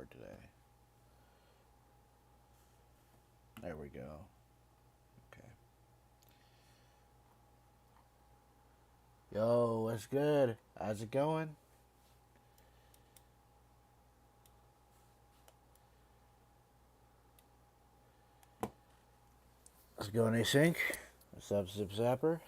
today. There we go. Okay. Yo, what's good? How's it going? How's it going, Async? What's up, Zip Zapper?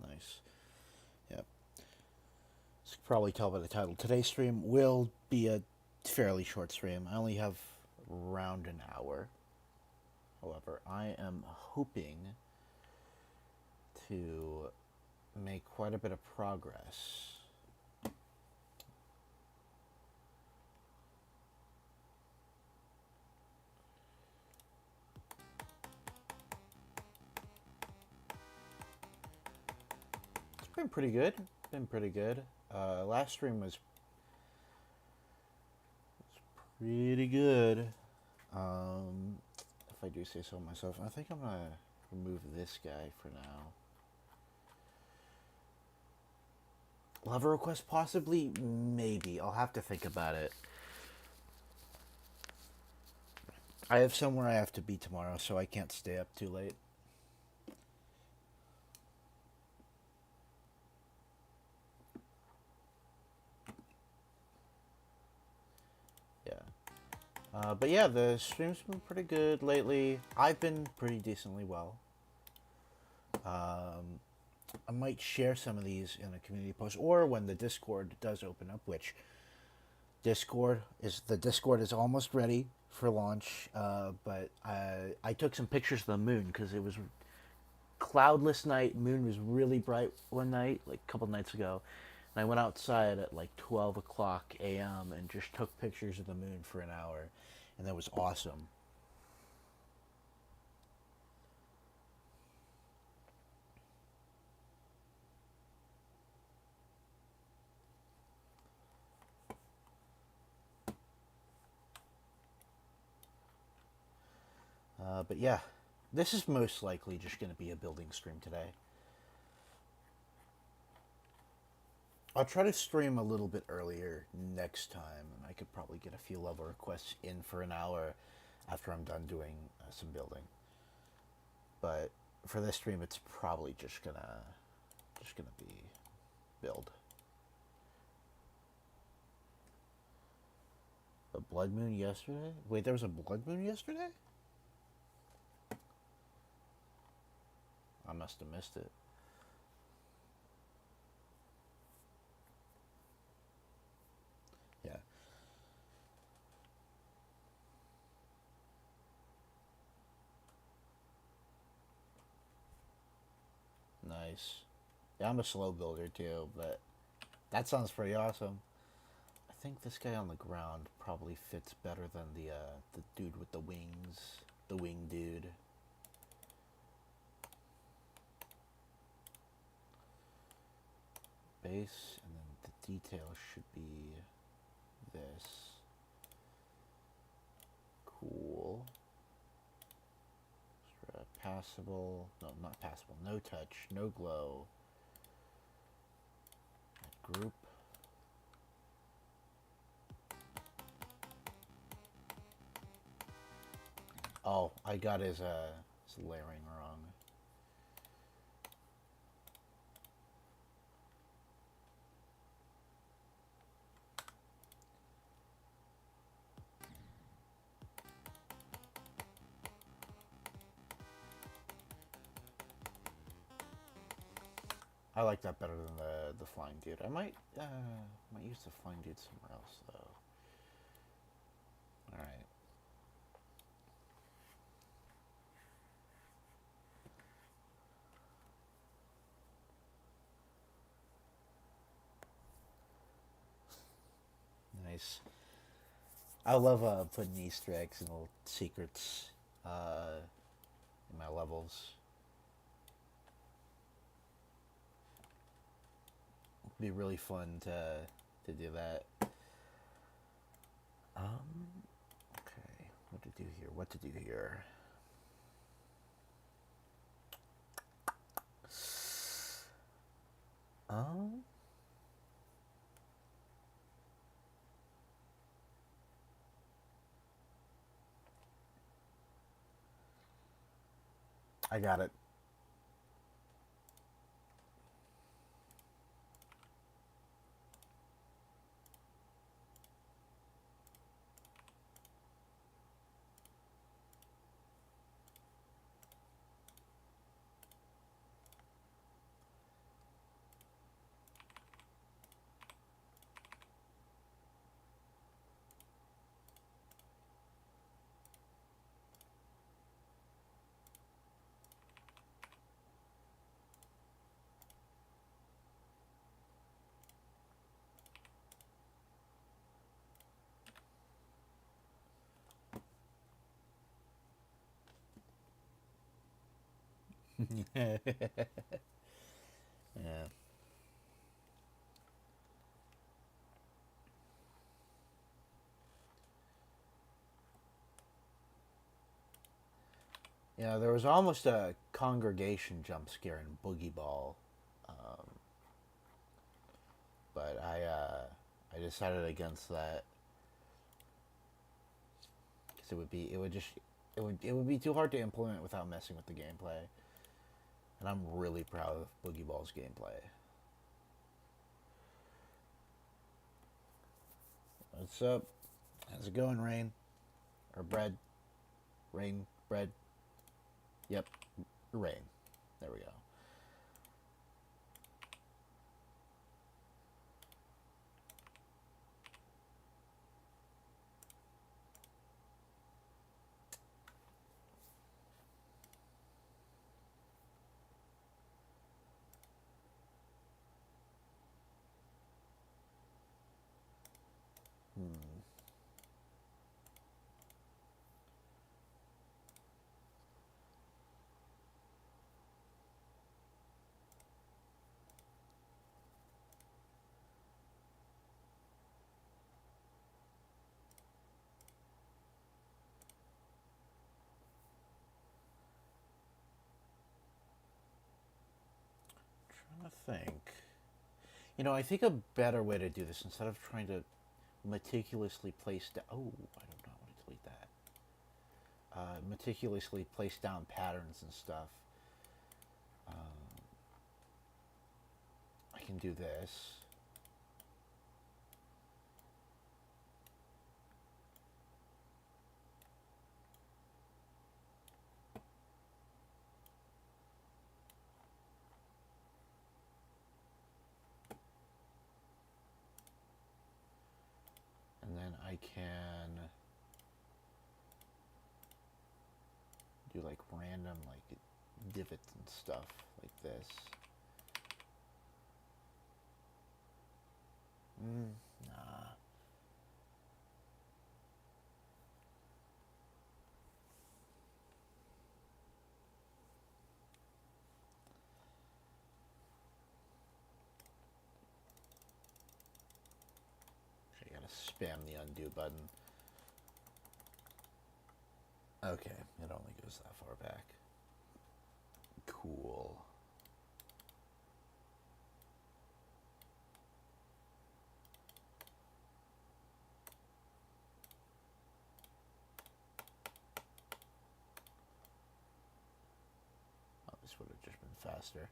Nice. Yep. As you can probably tell by the title, today's stream will be a fairly short stream. I only have around an hour. However, I am hoping to make quite a bit of progress. It's been pretty good. Last stream was pretty good. If I do say so myself, I think I'm gonna remove this guy for now. Level request, possibly, maybe. I'll have to think about it. I have somewhere I have to be tomorrow, so I can't stay up too late. Yeah. But yeah, the stream's been pretty good lately. I've been pretty decently well. I might share some of these in a community post, or when the Discord does open up, which the Discord is almost ready for launch. But I took some pictures of the moon because it was cloudless night. Moon was really bright one night, like a couple nights ago. And I went outside at like 12 o'clock a.m. and just took pictures of the moon for an hour. And that was awesome. But yeah, this is most likely just going to be a building stream today. I'll try to stream a little bit earlier next time, and I could probably get a few level requests in for an hour after I'm done doing some building. But for this stream, it's probably just gonna be build. A blood moon yesterday? Wait, there was a blood moon yesterday? I must have missed it. Yeah. Nice. Yeah, I'm a slow builder too, but that sounds pretty awesome. I think this guy on the ground probably fits better than the dude with the wings, the wing dude. Base, and then the detail should be this. Cool. Passable. No, not passable. No touch. No glow. Group. Oh, I got his layering wrong. I like that better than the flying dude. I might use the flying dude somewhere else though. All right. Nice. I love putting Easter eggs and little secrets in my levels. It'd be really fun to do that. Okay, what did do here? What to do here? Um, I got it. Yeah. Yeah, there was almost a congregation jump scare in Boogie Ball, um, but I decided against that because it would be too hard to implement without messing with the gameplay, and I'm really proud of Boogie Ball's gameplay. What's up? How's it going, Rain? Or Bread? Rain? Bread? Yep, Rain. There we go. Hmm. Trying to think. I think a better way to do this, instead of trying to meticulously place down. Oh, I do not want to delete that. Meticulously place down patterns and stuff. I can do this. And then I can do like random like divots and stuff like this. Nah. I gotta spam the undo button. Okay, it only goes that far back. Cool. Oh, this would have just been faster.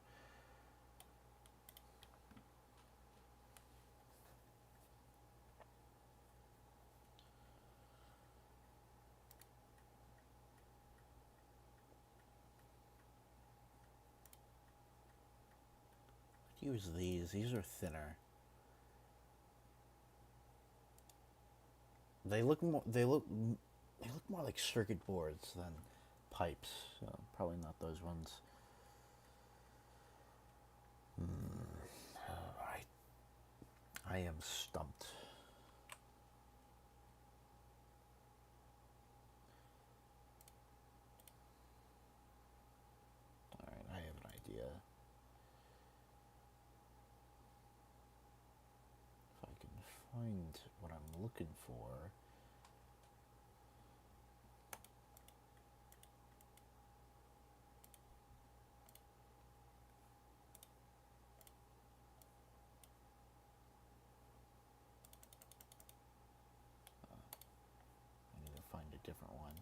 Use these. These are thinner. They look more. They look more like circuit boards than pipes. So probably not those ones. I am stumped. All right, I have an idea. If I can find what I'm looking for. different one.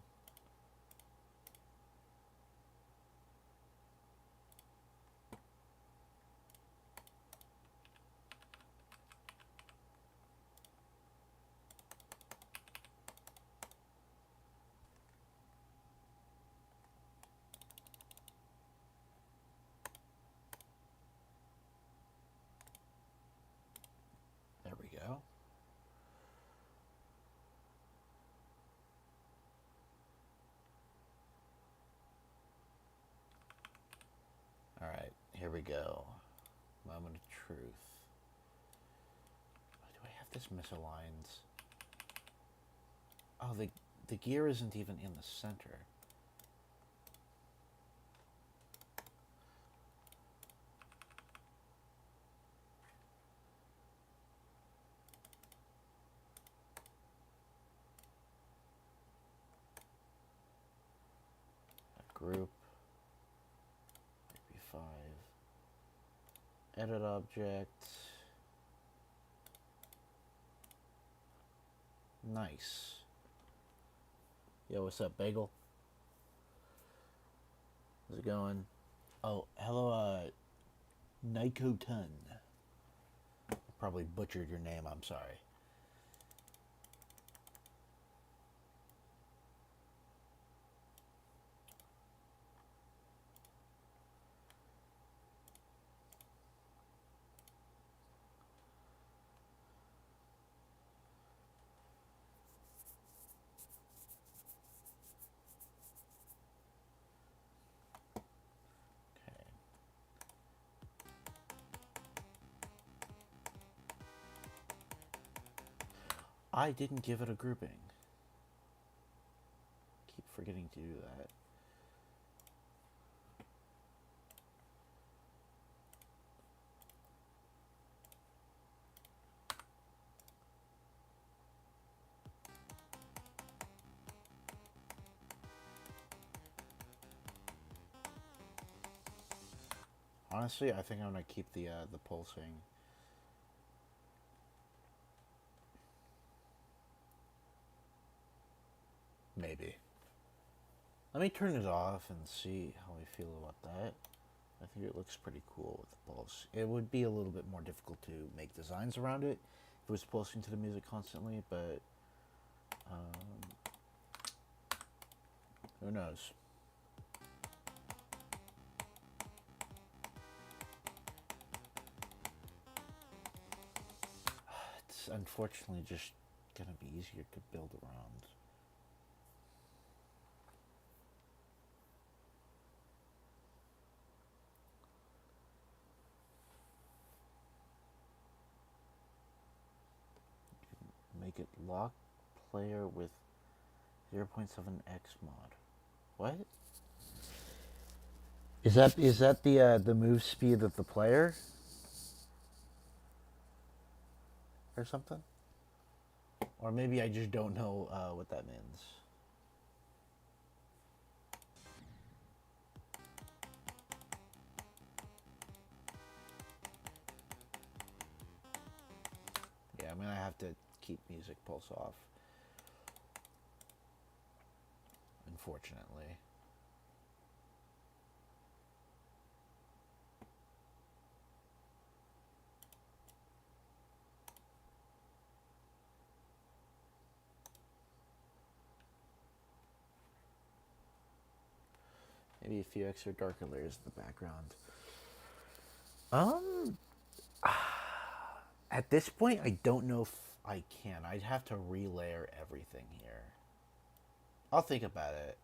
There we go. All right, here we go. Moment of truth. Do I have this misaligned? Oh, the gear isn't even in the center. Group. AP5. Edit object. Nice. Yo, what's up, Bagel? How's it going? Oh, hello, Nico Tun. Probably butchered your name, I'm sorry. I didn't give it a grouping. Keep forgetting to do that. Honestly, I think I'm gonna keep the pulsing. Maybe. Let me turn it off and see how I feel about that. I think it looks pretty cool with the pulse. It would be a little bit more difficult to make designs around it if it was pulsing to the music constantly, but who knows? It's unfortunately just gonna be easier to build around. Make it lock player with 0.7x mod. What? Is that the move speed of the player? Or something? Or maybe I just don't know what that means. Yeah, I'm gonna have to keep music pulse off. Unfortunately. Maybe a few extra darker layers in the background. At this point, I don't know if I can. I'd have to relayer everything here. I'll think about it.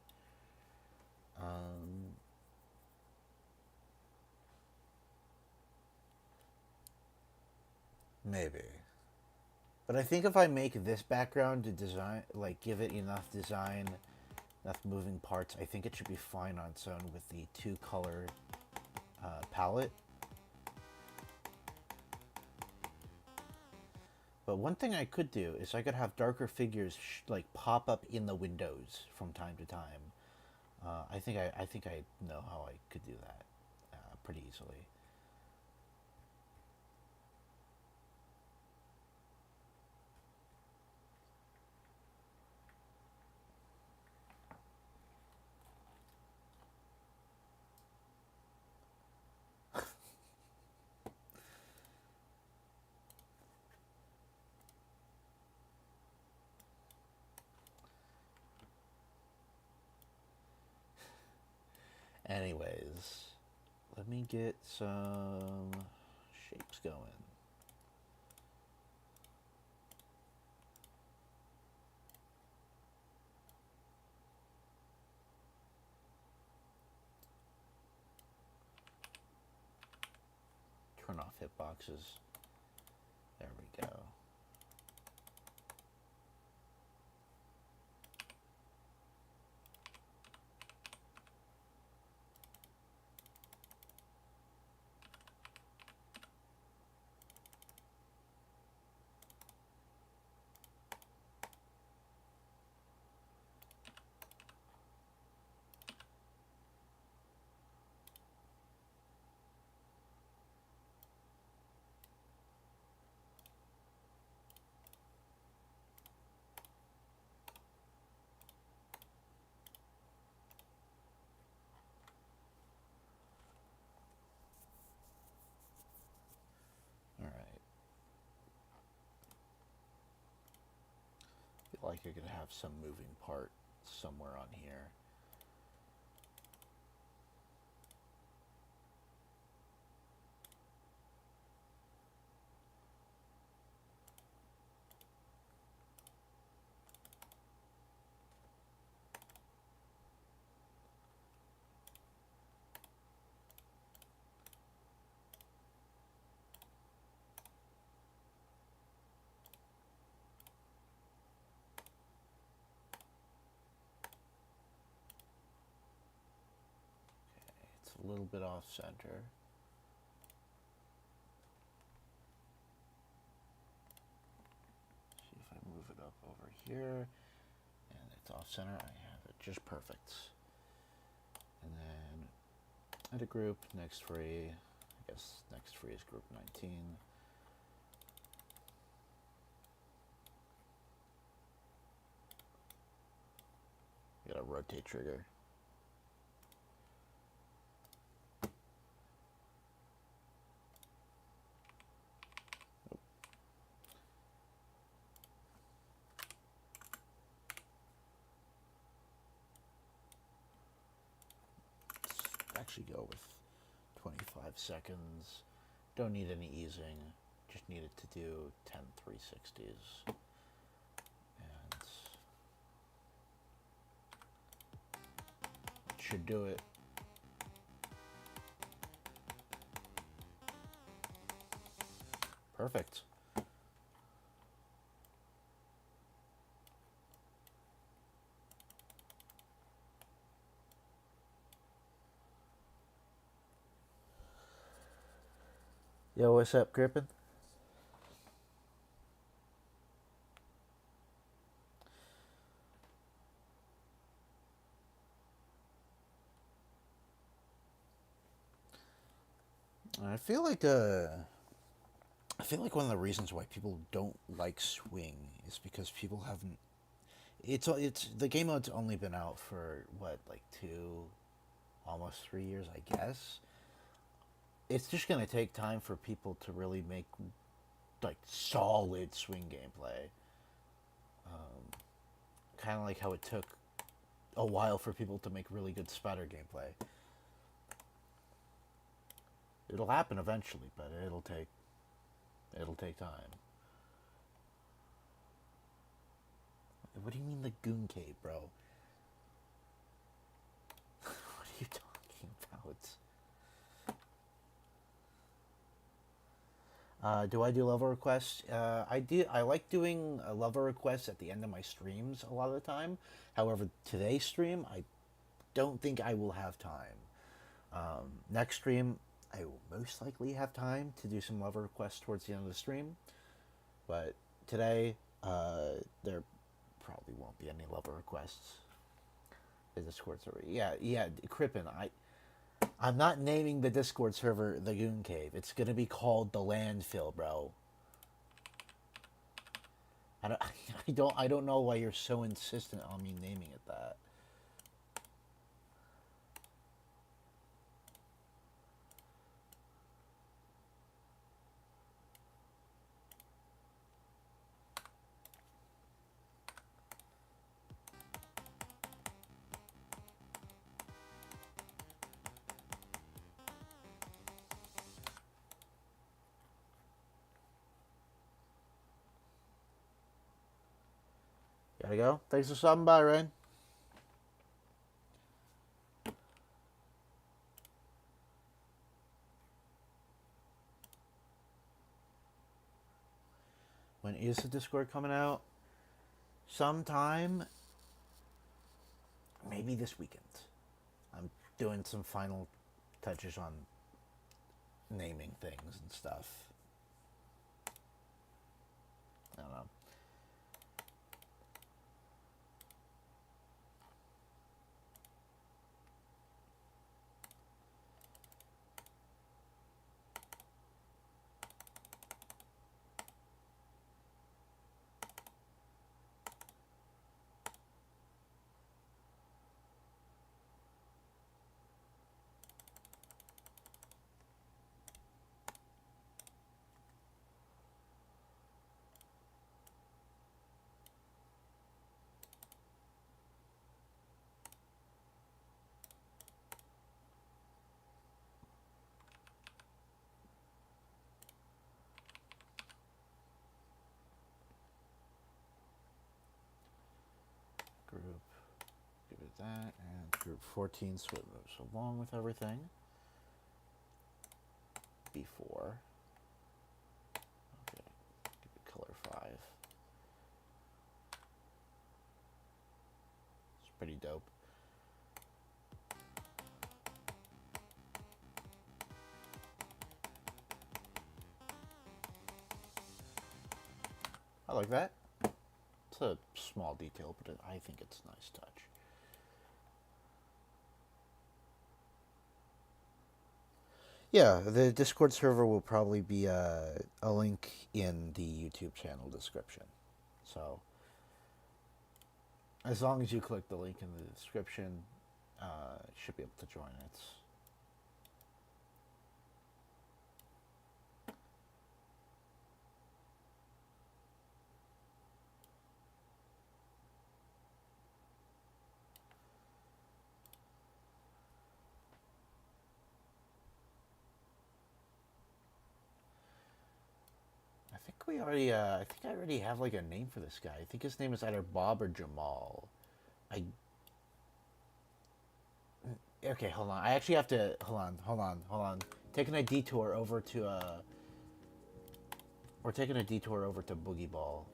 Maybe. But I think if I make this background to design, like give it enough design, enough moving parts, I think it should be fine on its own with the two color palette. But one thing I could do is I could have darker figures like pop up in the windows from time to time. I think I know how I could do that pretty easily. Anyways, let me get some shapes going. Turn off hitboxes. There we go. All right. Feel like you're gonna have some moving part somewhere on here. It's a little bit off center. See if I move it up over here, and it's off center. I have it just perfect. And then add a group, next free. I guess next free is group 19. Got a rotate trigger. Actually go with 25 seconds. Don't need any easing. Just need it to do 10 360s. And it should do it. Perfect. Yo, what's up, Grippin? I feel like one of the reasons why people don't like swing is because people haven't. It's the game mode's only been out for what, like 2, almost 3 years, I guess. It's just gonna take time for people to really make like solid swing gameplay. Kind of like how it took a while for people to make really good spatter gameplay. It'll happen eventually, but it'll take time. What do you mean the Goon Cave, bro? What are you talking about? Do I do level requests? I do. I like doing level requests at the end of my streams a lot of the time. However, today's stream, I don't think I will have time. Next stream, I will most likely have time to do some level requests towards the end of the stream. But today, there probably won't be any level requests. The Discord server. Yeah, Crippen, I'm not naming the Discord server the Goon Cave. It's gonna be called the Landfill, bro. I don't, I don't know why you're so insistent on me naming it that. we go. Thanks for stopping by, Ryan. When is the Discord coming out? Sometime, maybe this weekend. I'm doing some final touches on naming things and stuff. I don't know. Group, give it that, and group 14 so it moves along with everything. Before. Okay, give it color 5. It's pretty dope. I like that. It's a small detail, but I think it's a nice touch. Yeah, the Discord server will probably be a link in the YouTube channel description. So, as long as you click the link in the description, you should be able to join it. I think I already have like a name for this guy. I think his name is either Bob or Jamal. Okay, hold on. I actually have to, hold on. Taking a detour over to, we're taking a detour over to Boogie Ball.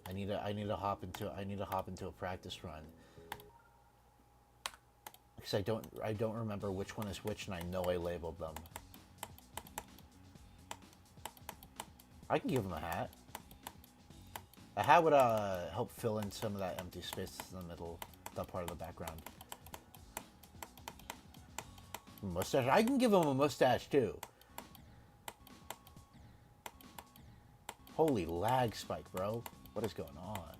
I need to hop into a practice run. Because I don't remember which one is which, and I know I labeled them. I can give him a hat. A hat would help fill in some of that empty space in the middle, that part of the background. Mustache. I can give him a mustache too. Holy lag spike, bro. What is going on?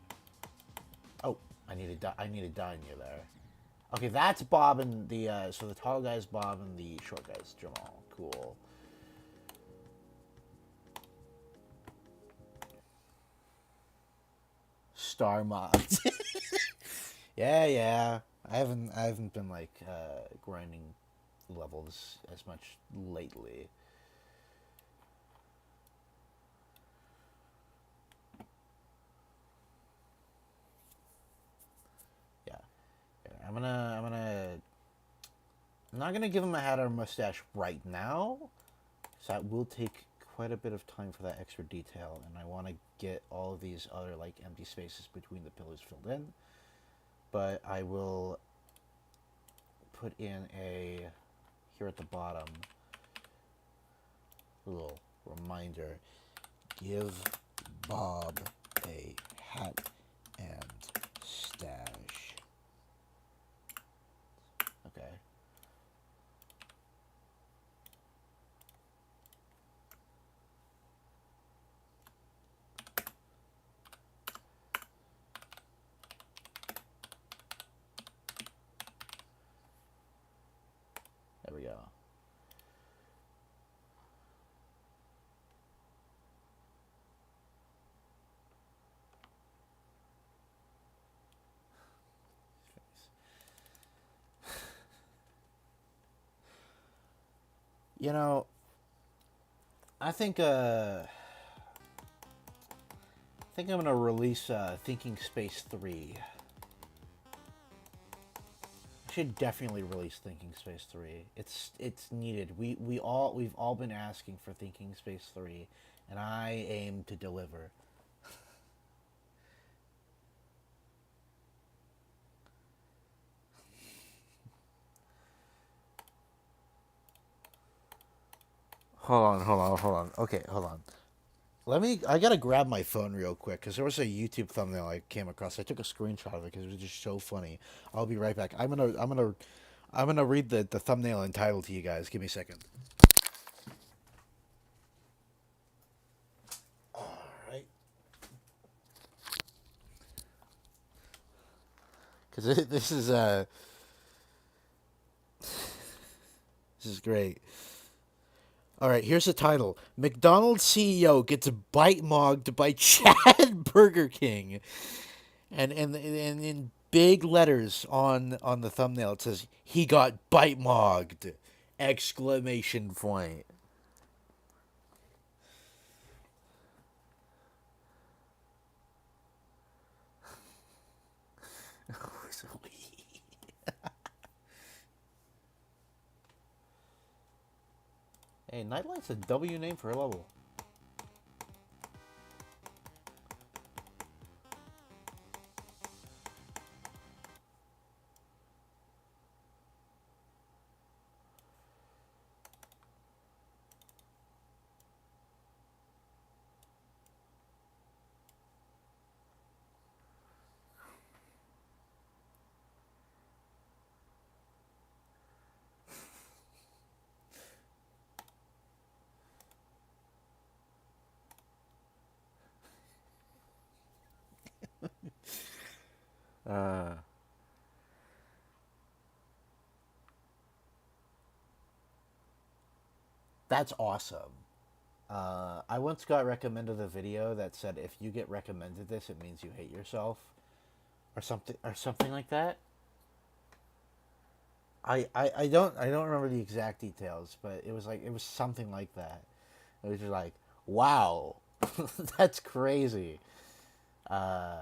Oh, I need to die near there. Okay, that's Bob and the so the tall guy's Bob and the short guy's Jamal. Cool. Star mods. yeah. I haven't been like grinding levels as much lately. Yeah. I'm not gonna give him a hat or a mustache right now, so that will take quite a bit of time for that extra detail, and I want to get all of these other like empty spaces between the pillars filled in. But I will put in a, here at the bottom, a little reminder: give Bob a hat and stash. Okay. There we go. You know, I think I think I'm gonna release Thinking Space 3. I should definitely release Thinking Space 3. It's needed. We've all been asking for Thinking Space 3, and I aim to deliver. Hold on. Okay, hold on. I gotta grab my phone real quick because there was a YouTube thumbnail I came across. I took a screenshot of it because it was just so funny. I'll be right back. I'm gonna read the thumbnail and title to you guys. Give me a second. All right. Because this is great. All right, here's the title: McDonald's CEO gets bite mogged by Chad Burger King, and in big letters on the thumbnail it says he got bite mogged! Exclamation point. Hey, Nightlight's a W name for a level. Uh, that's awesome. I once got recommended a video that said if you get recommended this, it means you hate yourself, or something like that. I don't remember the exact details, but it was something like that. It was just like, wow, that's crazy. Uh,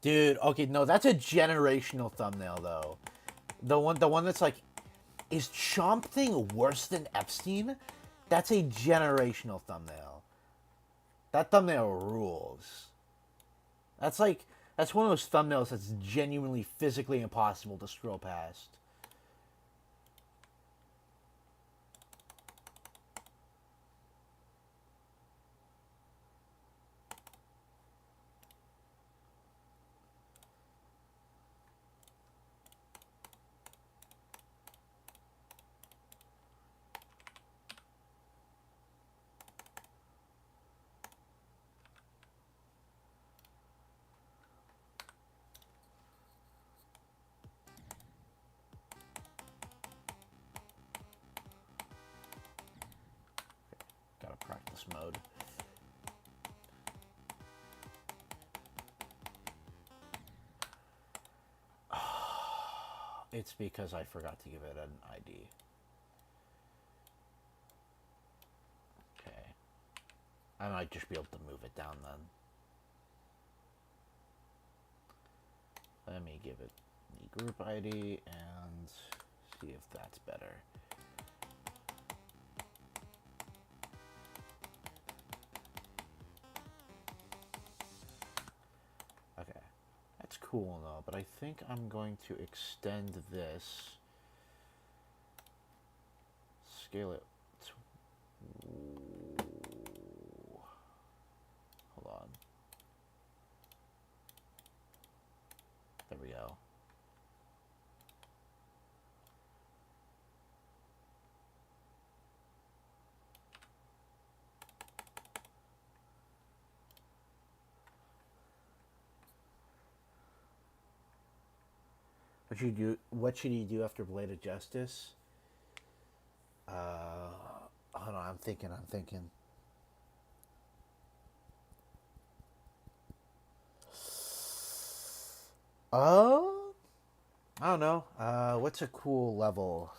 Dude, okay, no, that's a generational thumbnail though. The one that's like, is Chomp Thing worse than Epstein? That's a generational thumbnail. That thumbnail rules. That's like that's one of those thumbnails that's genuinely physically impossible to scroll past. Got a practice mode. It's because I forgot to give it an ID. Okay. I might just be able to move it down then. Let me give it the group ID and see if that's better. Okay. That's cool though, but I think I'm going to extend this. Scale it. Hold on. There we go. What you do? What should you do after Blade of Justice? Uh, Hold on, I'm thinking. I'm thinking. Oh, I don't know. What's a cool level?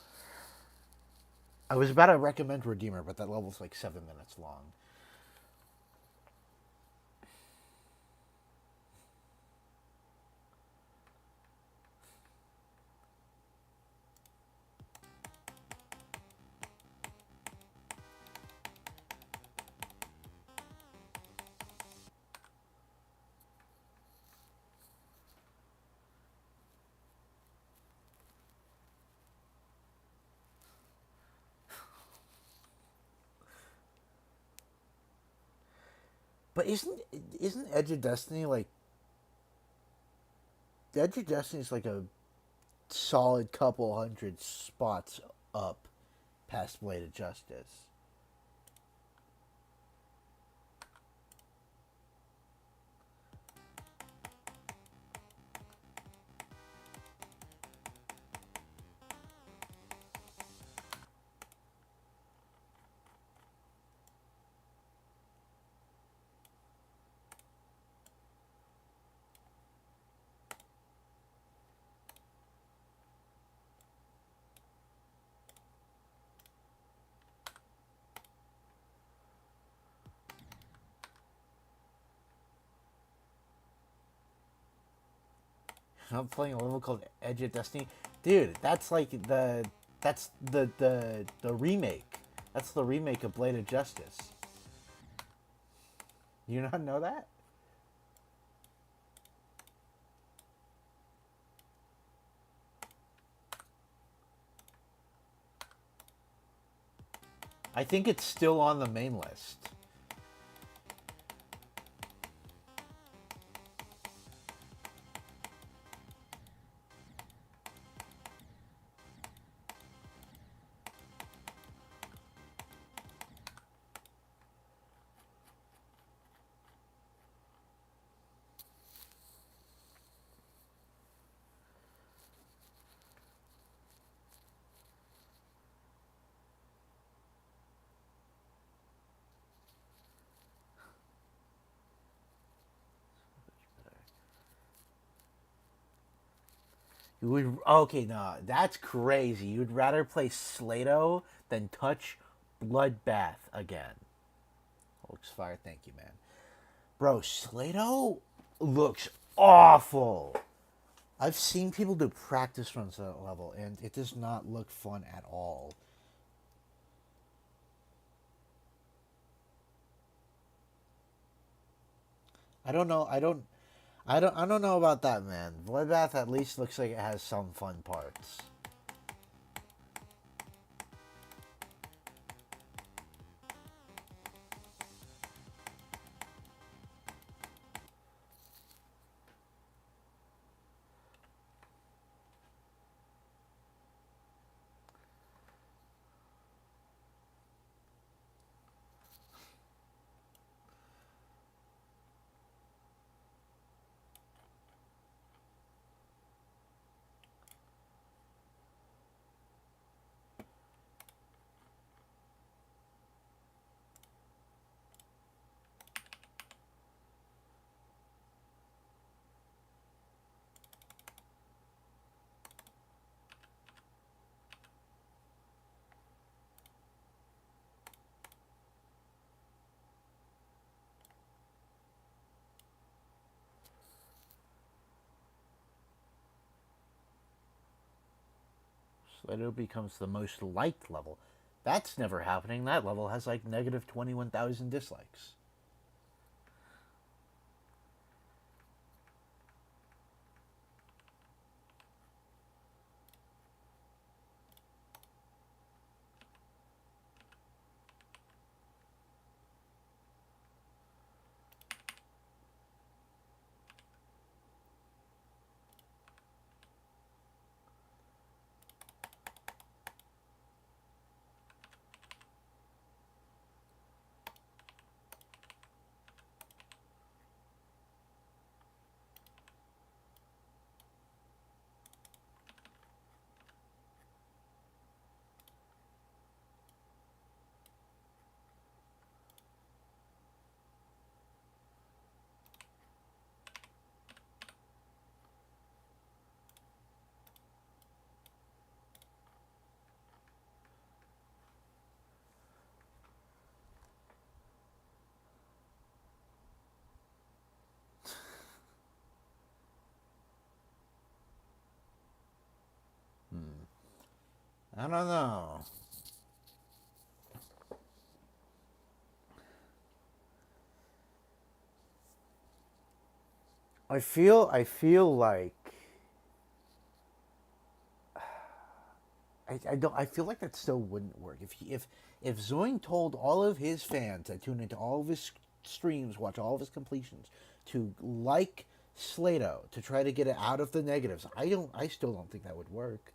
I was about to recommend Redeemer, but that level's like 7 minutes long. But isn't Edge of Destiny like Edge of Destiny is like a solid couple hundred spots up past Blade of Justice? I'm playing a level called Edge of Destiny, dude. That's the remake. That's the remake of Blade of Justice. You not know that? I think it's still on the main list. You would okay? No, that's crazy. You'd rather play Slato than touch Bloodbath again. Looks fire. Thank you, man. Bro, Slato looks awful. I've seen people do practice runs at that level, and it does not look fun at all. I don't know. I don't know about that, man. Bloodbath at least looks like it has some fun parts. Slato becomes the most liked level. That's never happening. That level has like negative 21,000 dislikes. I don't know. I feel like I don't. I feel like that still wouldn't work if Zoing told all of his fans that tune into all of his streams, watch all of his completions, to like Slato to try to get it out of the negatives. I don't. I still don't think that would work.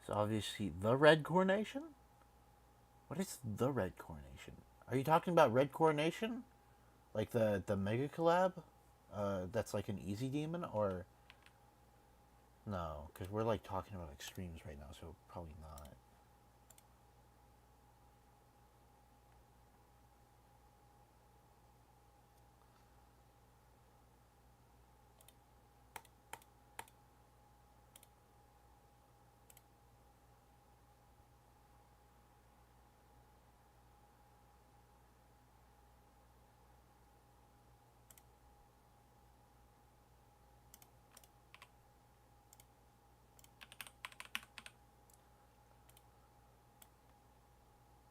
So obviously the red coronation. What is the red coronation? Are you talking about red coronation, like the mega collab? That's like an easy demon, or no? Because we're like talking about extremes right now, so probably not.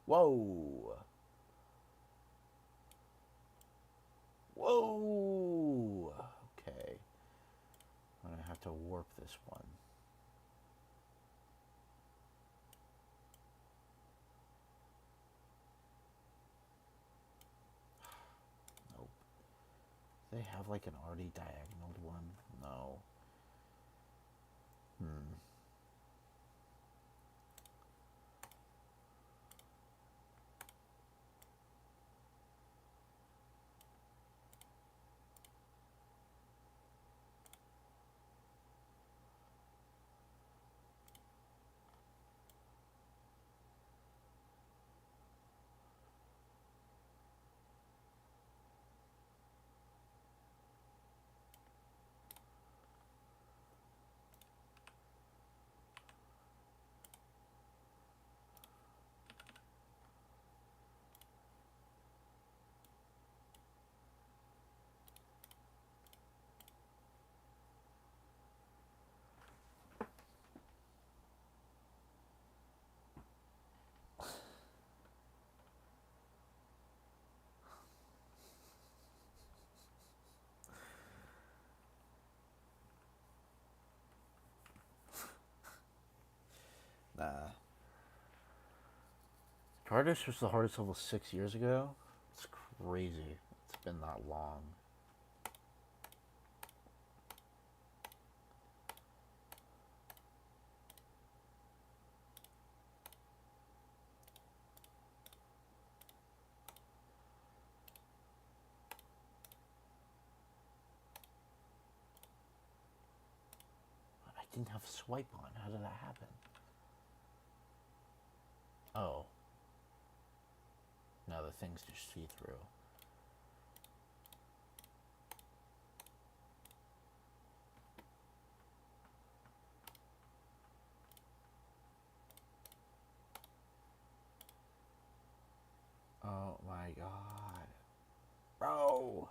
Whoa, whoa. Okay, I'm gonna have to warp this one. Nope. They have like an already diagonal one. No. Hmm. Nah. Hardest was the hardest level 6 years ago. It's crazy. It's been that long. I didn't have swipe on. How did that happen? Oh, no, the thing's just see through. Oh my god. Bro!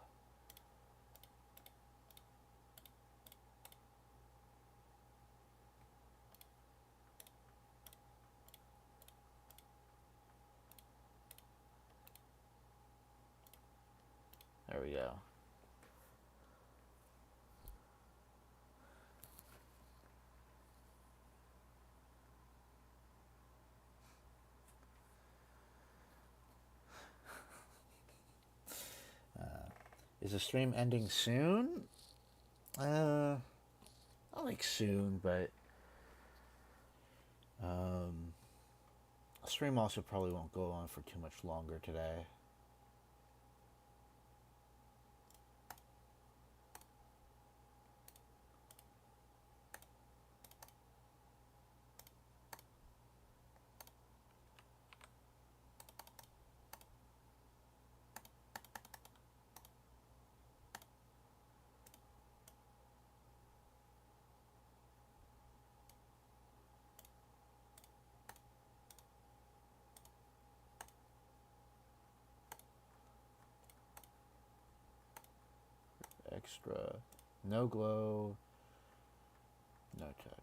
There we go. Is the stream ending soon? Not like soon, but the stream also probably won't go on for too much longer today. extra. No glow. No touch.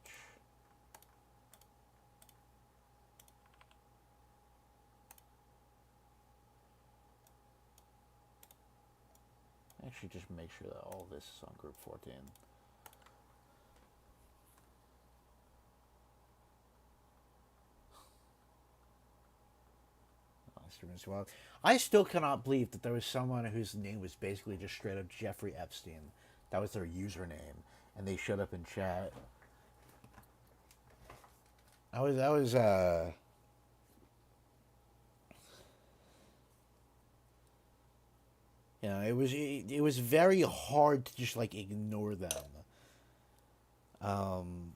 Actually, just make sure that all this is on group 14. As well. I still cannot believe that there was someone whose name was basically just straight up Jeffrey Epstein. That was their username, and they showed up in chat. It was very hard to just like ignore them. Um,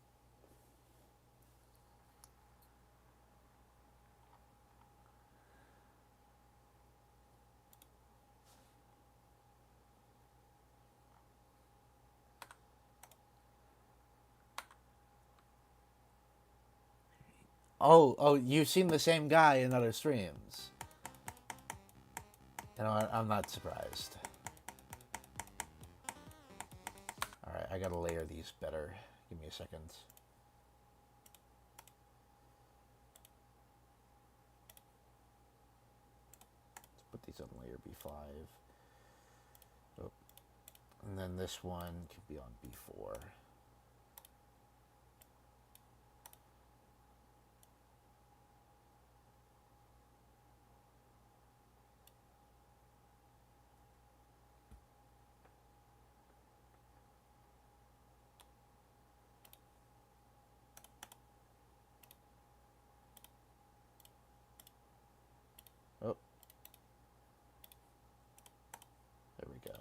oh, you've seen the same guy in other streams. You know what? I'm not surprised. Alright, I gotta layer these better. Give me a second. Let's put these on layer B5. Oh. And then this one can be on B4. Oh. There we go.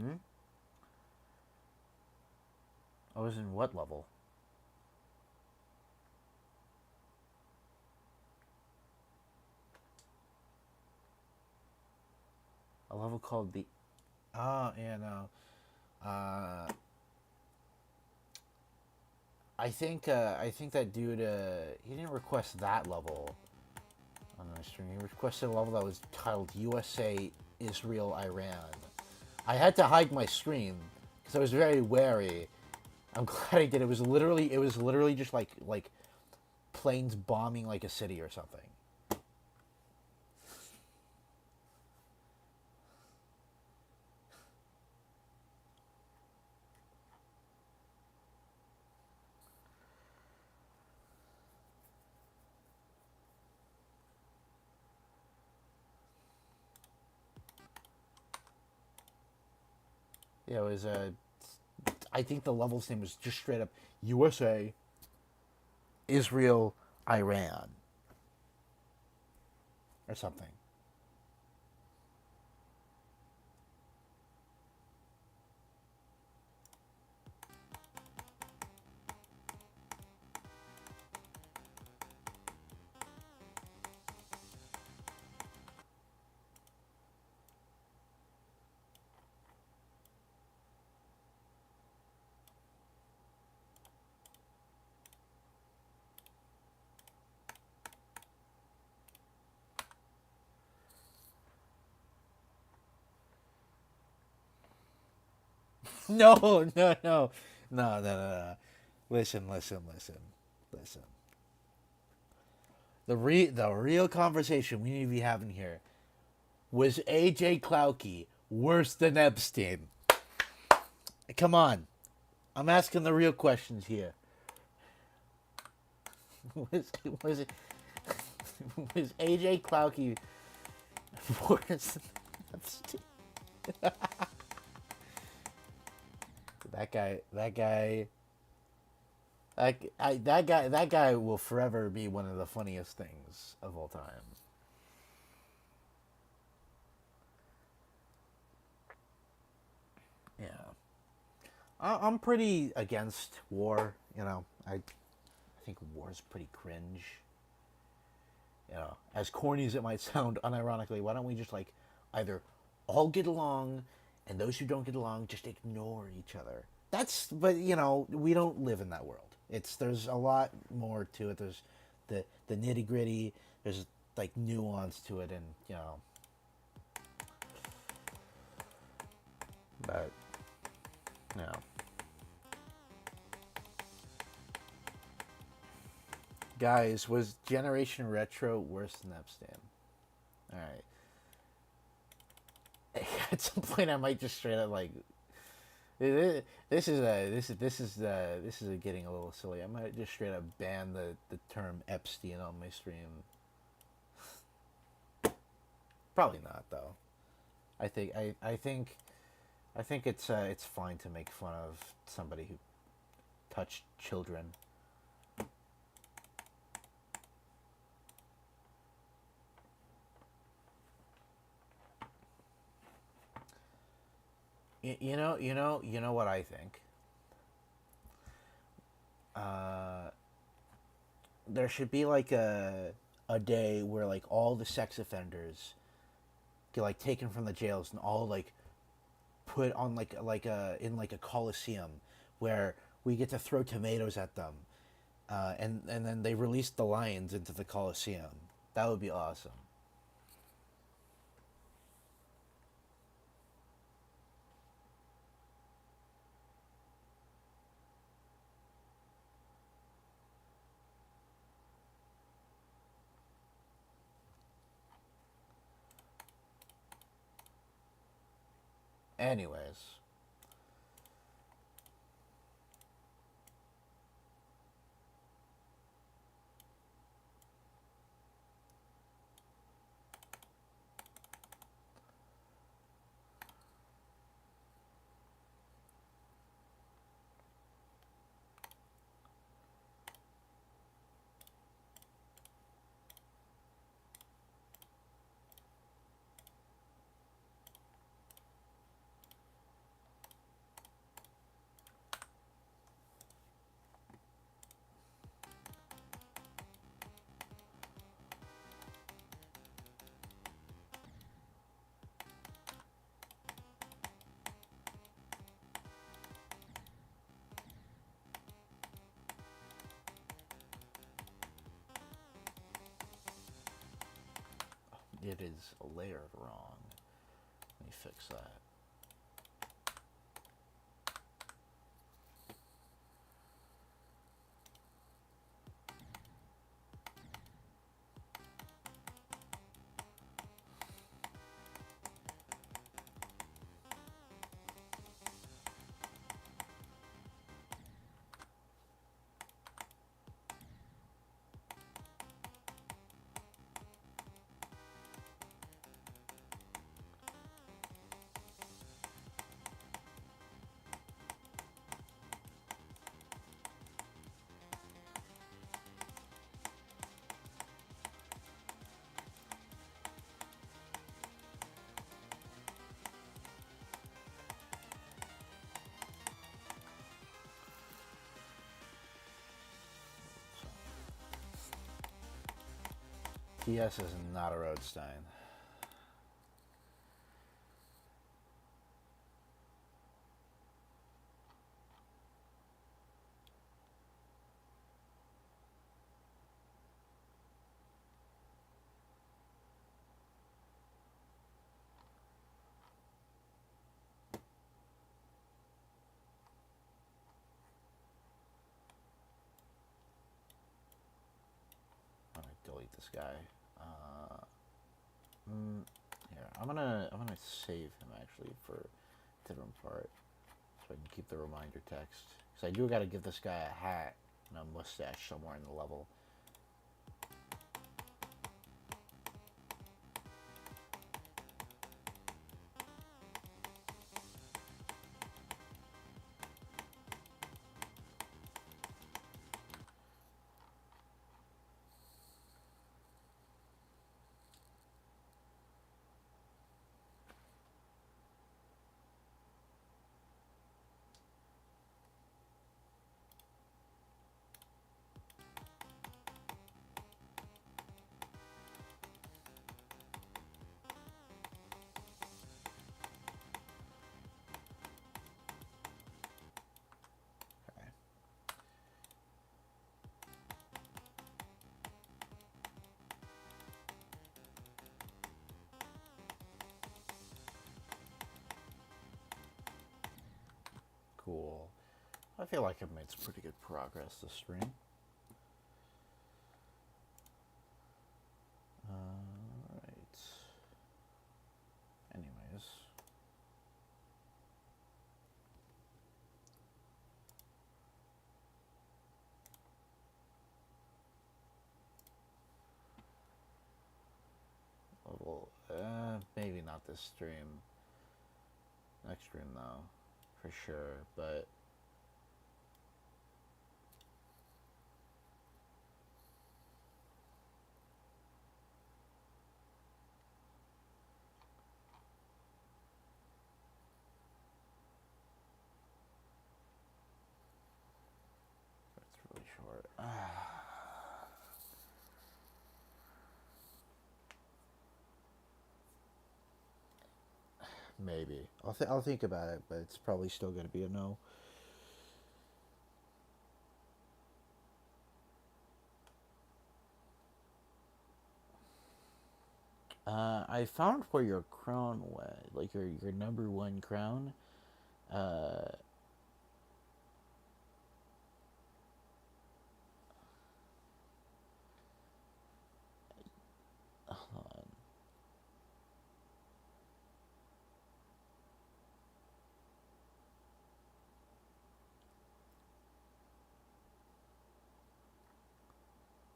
Hmm? I was in what level? A level called the... Oh, yeah, no. I think that dude, he didn't request that level on my stream. He requested a level that was titled USA, Israel, Iran. I had to hide my screen because I was very wary. I'm glad I did. It was literally just like planes bombing like a city or something. Yeah, it was I think the level's name was just straight up USA, Israel, Iran, or something. No, no, no, no, no, no, no. Listen. The real conversation we need to be having here was AJ Klauke worse than Epstein? Come on, I'm asking the real questions here. Was it was AJ Klauke worse than Epstein? That guy will forever be one of the funniest things of all time. Yeah, I'm pretty against war. I think war is pretty cringe. As corny as it might sound, unironically, why don't we just like either all get along, and those who don't get along just ignore each other. That's, but you know, we don't live in that world. There's a lot more to it. There's the nitty gritty. There's like nuance to it, and you know, but you know, guys, was Generation Retro worse than Epstein? All right. At some point, I might just straight up like this is getting a little silly. I might just straight up ban the term Epstein on my stream. Probably not though. I think it's fine to make fun of somebody who touched children. You know what I think. Uh, there should be like a day where like all the sex offenders get like taken from the jails and all like put on like a in like a coliseum where we get to throw tomatoes at them, and then they release the lions into the coliseum. That would be awesome. Anyways, it is layered wrong. Let me fix that. TS is not a Roadstein. I'm gonna delete this guy. Uh, Here, I'm gonna save him actually for a different part, so I can keep the reminder text. Because I do gotta give this guy a hat and a mustache somewhere in the level. I feel like I've made some pretty good progress this stream. Alright. Anyways. Level, maybe not this stream. Next stream though, for sure, but it's really short. Maybe. I'll think about it, but it's probably still going to be a no. I found where your crown went, like your number one crown. Hold on.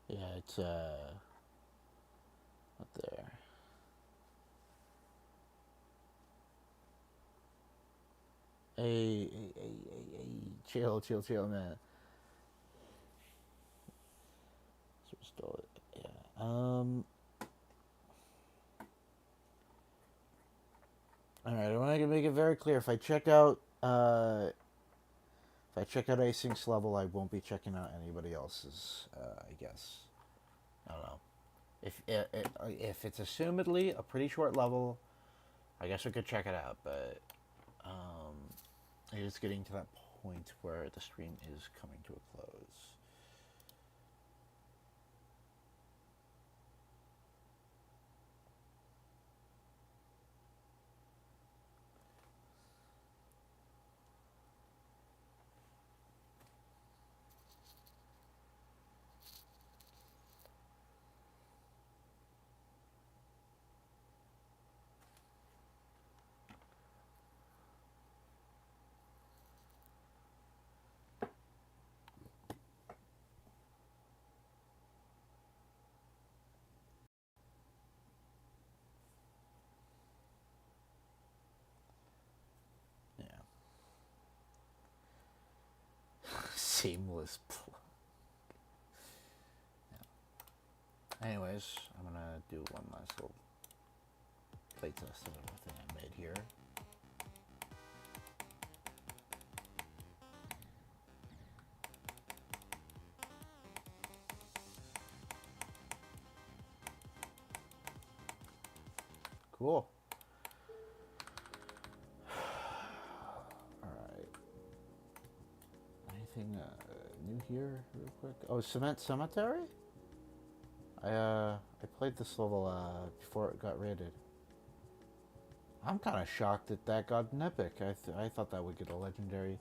Yeah, it's up there. Hey, chill, man. So stole it. Yeah. All right. I want to make it very clear. If I check out Async level, I won't be checking out anybody else's. I guess. I don't know. If it's assumedly a pretty short level, I guess we could check it out. But it is getting to that point where the stream is coming to a close. Seamless plug. Yeah. Anyways, I'm gonna do one last little playtest of everything I made here. Cool. Alright. Anything new here real quick? Oh, Cement Cemetery? I played this level before it got raided. I'm kind of shocked that that got an epic. I thought that would get a legendary.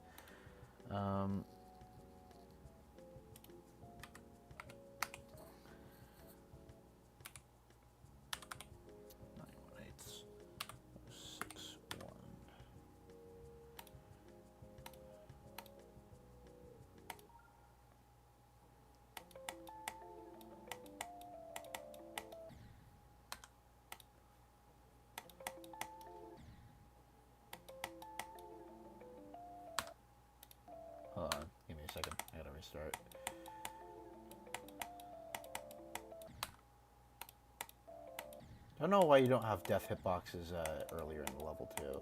Hold on, give me a second. I gotta restart. Don't know why you don't have death hitboxes earlier in the level too.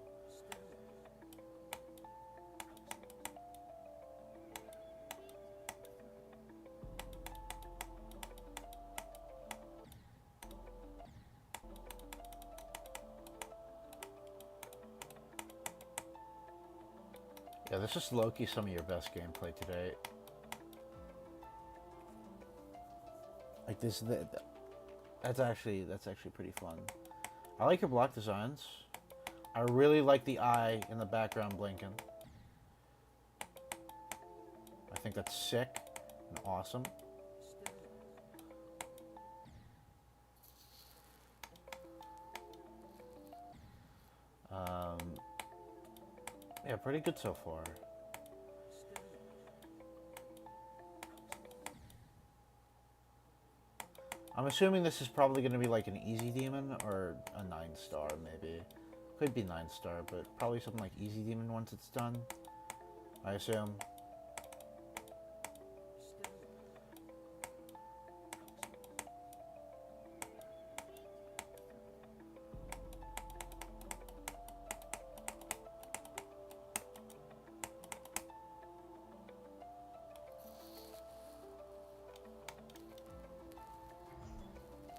Yeah, this is low-key some of your best gameplay today. Like this, that's actually pretty fun. I like your block designs. I really like the eye in the background blinking. I think that's sick and awesome. Yeah, pretty good so far. I'm assuming this is probably going to be like an easy demon or a 9-star maybe. Could be 9-star, but probably something like easy demon once it's done, I assume.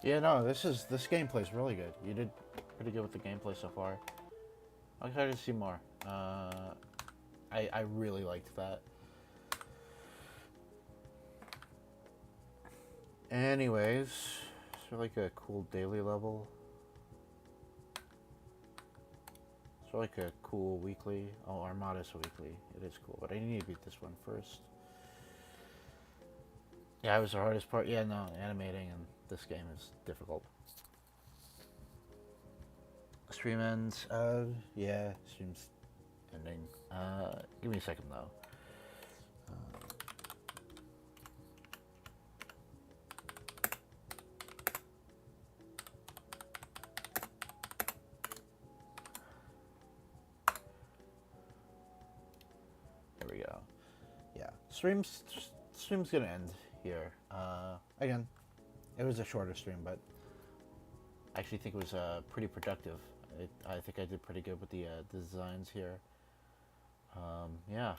Yeah, no, this gameplay's really good. You did pretty good with the gameplay so far. I'm excited to see more. I really liked that. Anyways, is there like a cool daily level? Is there like a cool weekly? Oh, Armada's weekly. It is cool, but I need to beat this one first. Yeah, it was the hardest part. Yeah, no, animating in this game is difficult. Stream ends. Yeah, stream's ending. Give me a second though. There we go. Yeah, stream's gonna end here. Again, it was a shorter stream, but I actually think it was pretty productive. I think I did pretty good with the designs here. Yeah.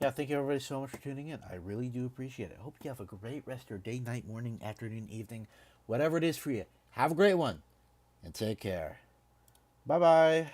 Yeah, thank you everybody so much for tuning in. I really do appreciate it. I hope you have a great rest of your day, night, morning, afternoon, evening, whatever it is for you. Have a great one, and take care. Bye-bye.